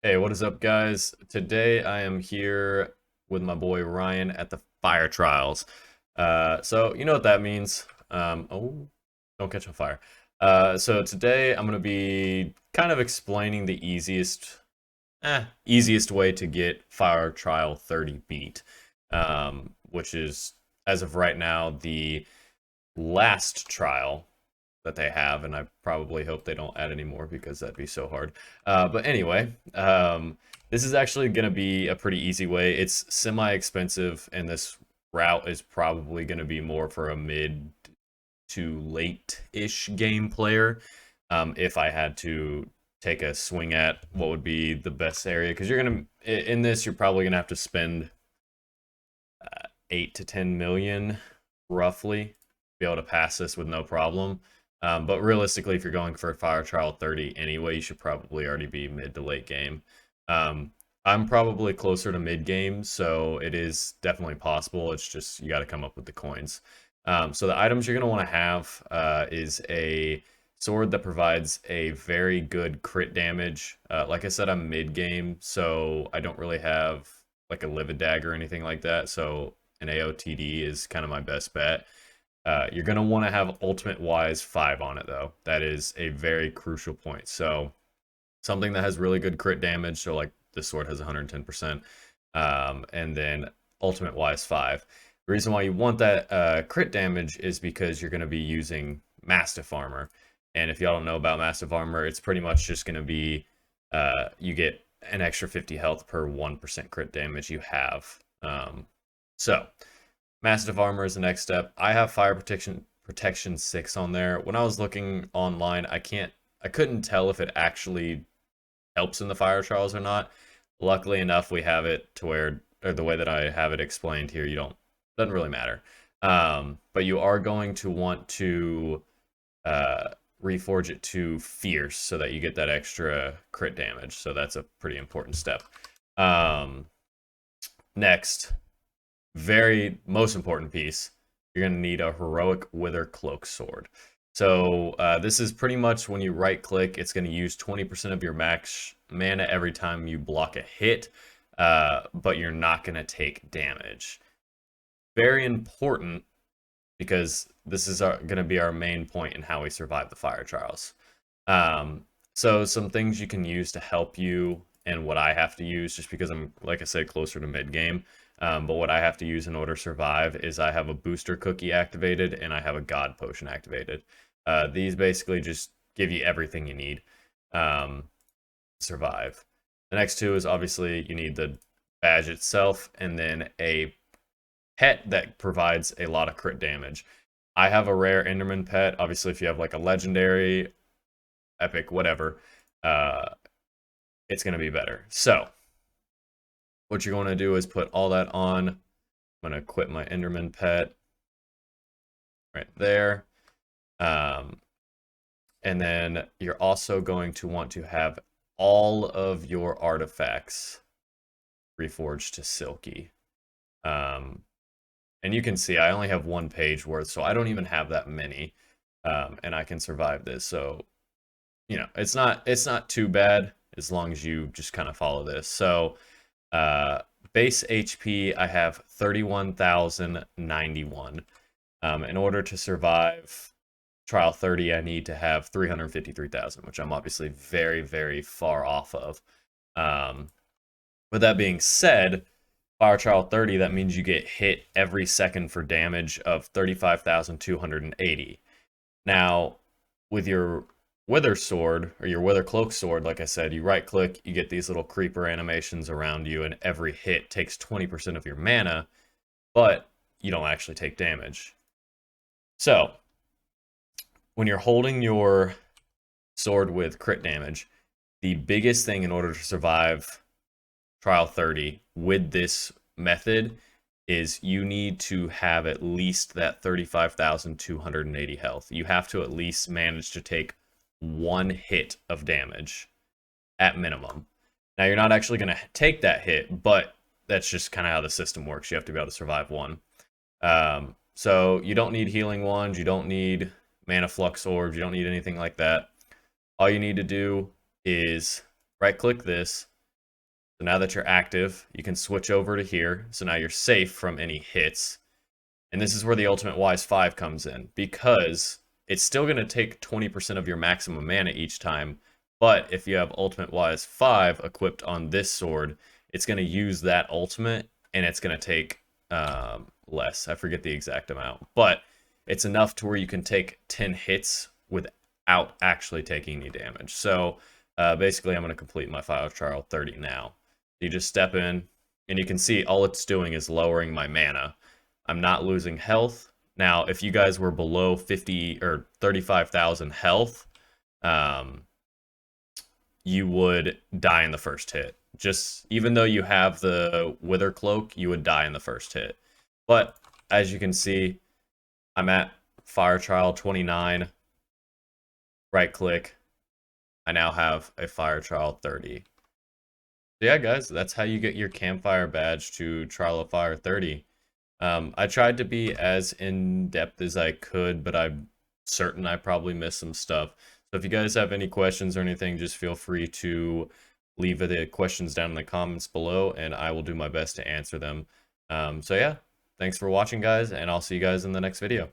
Hey, what is up, guys? Today I am here with my boy Ryan at the fire trials. So you know what that means. Oh, don't catch on fire. So today I'm gonna be kind of explaining the easiest way to get fire trial 30 beat, which is as of right now the last trial that they have, and I probably hope they don't add any more because that'd be so hard. But anyway, this is actually going to be a pretty easy way. It's semi-expensive, and this route is probably going to be more for a mid to late-ish game player. If I had to take a swing at what would be the best area, because you're gonna in this, you're probably gonna have to spend 8 to 10 million roughly to be able to pass this with no problem. But realistically, if you're going for a fire trial 30 anyway, you should probably already be mid to late game. Um, I'm probably closer to mid game, so it is definitely possible. It's just you got to come up with the coins. So the items you're going to want to have is a sword that provides a very good crit damage. Like I said, I'm mid game, so I don't really have like a livid dagger or anything like that. So an AOTD is kind of my best bet. You're going to want to have Ultimate Wise 5 on it, though. That is a very crucial point. So, something that has really good crit damage. So, like this sword has 110%. And then Ultimate Wise 5. The reason why you want that crit damage is because you're going to be using Mastiff Armor. And if y'all don't know about Mastiff Armor, it's pretty much just going to be you get an extra 50 health per 1% crit damage you have. So, Massive armor is the next step. I have fire protection 6 on there. When I was looking online, I couldn't tell if it actually helps in the fire trials or not. Luckily enough, we have it to where, or the way that I have it explained here, you don't doesn't really matter. But you are going to want to uh, reforge it to fierce so that you get that extra crit damage. So that's a pretty important step. Next, very most important piece, you're going to need a heroic wither cloak sword. So this is pretty much when you right click, it's going to use 20% of your max mana every time you block a hit, but you're not going to take damage. Very important because this is going to be our main point in how we survive the fire trials. So some things you can use to help you, and what I have to use, just because I'm, like I said, closer to mid game. But what I have to use in order to survive is I have a booster cookie activated and I have a god potion activated. These basically just give you everything you need to survive. The next two is obviously you need the badge itself and then a pet that provides a lot of crit damage. I have a rare Enderman pet. Obviously, if you have like a legendary, epic, whatever, it's going to be better. So, what you're going to do is put all that on. I'm going to equip my Enderman pet right there. And then you're also going to want to have all of your artifacts reforged to Silky. And you can see I only have one page worth, so I don't even have that many. And I can survive this. So, you know, it's not too bad as long as you just kind of follow this. So, base HP, I have 31,091. In order to survive trial 30, I need to have 353,000, which I'm obviously very, very far off of. With that being said, fire trial 30, that means you get hit every second for damage of 35,280. Now, with your Wither Sword, or your Wither Cloak Sword, like I said, you right click, you get these little creeper animations around you, and every hit takes 20% of your mana, but you don't actually take damage. So, when you're holding your sword with crit damage, the biggest thing in order to survive Trial 30 with this method is you need to have at least that 35,280 health. You have to at least manage to take one hit of damage at minimum. Now, you're not actually going to take that hit, but that's just kind of how the system works. You have to be able to survive one. So you don't need healing wands. You don't need mana flux orbs. You don't need anything like that. All you need to do is right click this, So now that you're active, you can switch over to here. So now you're safe from any hits. And this is where the Ultimate Wise 5 comes in, because it's still going to take 20% of your maximum mana each time. But if you have Ultimate Wise 5 equipped on this sword, it's going to use that ultimate, and it's going to take less. I forget the exact amount. But it's enough to where you can take 10 hits without actually taking any damage. So basically, I'm going to complete my Fire Trial 30 now. You just step in, and you can see all it's doing is lowering my mana. I'm not losing health. Now, if you guys were below 50 or 35,000 health, you would die in the first hit. Just even though you have the Wither Cloak, you would die in the first hit. But as you can see, I'm at Fire Trial 29. Right click. I now have a Fire Trial 30. So yeah, guys, that's how you get your Campfire badge to Trial of Fire 30. I tried to be as in-depth as I could, but I'm certain I probably missed some stuff. So if you guys have any questions or anything, just feel free to leave the questions down in the comments below, and I will do my best to answer them. So yeah, thanks for watching, guys, and I'll see you guys in the next video.